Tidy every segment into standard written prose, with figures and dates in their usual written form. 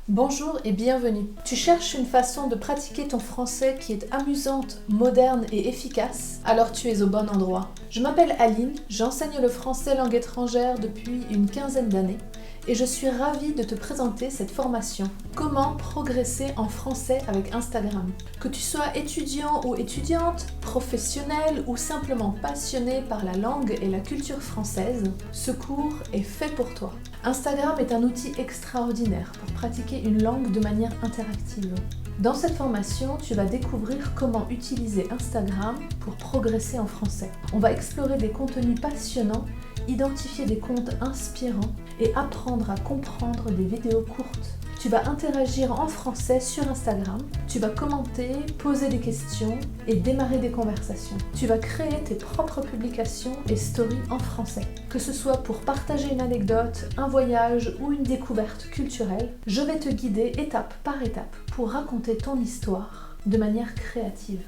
Bonjour et bienvenue. Tu cherches une façon de pratiquer ton français qui est amusante, moderne et efficace? Alors tu es au bon endroit. Je m'appelle Aline, j'enseigne le français langue étrangère depuis une quinzaine d'années et je suis ravie de te présenter cette formation. Comment progresser en français avec Instagram? Que tu sois étudiant ou étudiante, professionnel ou simplement passionné par la langue et la culture française, ce cours est fait pour toi. Instagram est un outil extraordinaire pour pratiquer une langue de manière interactive. Dans cette formation, tu vas découvrir comment utiliser Instagram pour progresser en français. On va explorer des contenus passionnants, identifier des comptes inspirants et apprendre à comprendre des vidéos courtes. Tu vas interagir en français sur Instagram, tu vas commenter, poser des questions et démarrer des conversations. Tu vas créer tes propres publications et stories en français. Que ce soit pour partager une anecdote, un voyage ou une découverte culturelle, je vais te guider étape par étape pour raconter ton histoire de manière créative.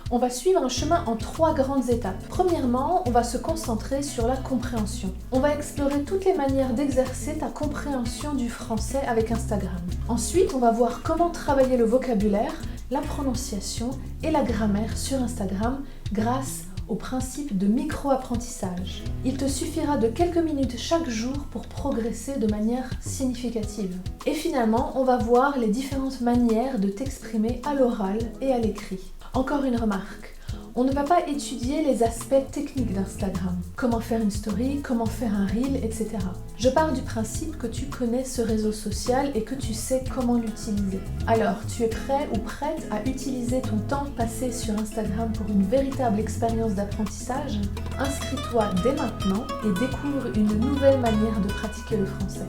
On va suivre un chemin en 3 grandes étapes. Premièrement, on va se concentrer sur la compréhension. On va explorer toutes les manières d'exercer ta compréhension du français avec Instagram. Ensuite, on va voir comment travailler le vocabulaire, la prononciation et la grammaire sur Instagram grâce au principe de micro-apprentissage. Il te suffira de quelques minutes chaque jour pour progresser de manière significative. Et finalement, on va voir les différentes manières de t'exprimer à l'oral et à l'écrit. Encore une remarque, on ne va pas étudier les aspects techniques d'Instagram, comment faire une story, comment faire un reel, etc. Je pars du principe que tu connais ce réseau social et que tu sais comment l'utiliser. Alors, tu es prêt ou prête à utiliser ton temps passé sur Instagram pour une véritable expérience d'apprentissage? Inscris-toi dès maintenant et découvre une nouvelle manière de pratiquer le français.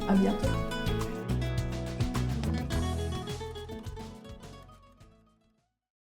À bientôt!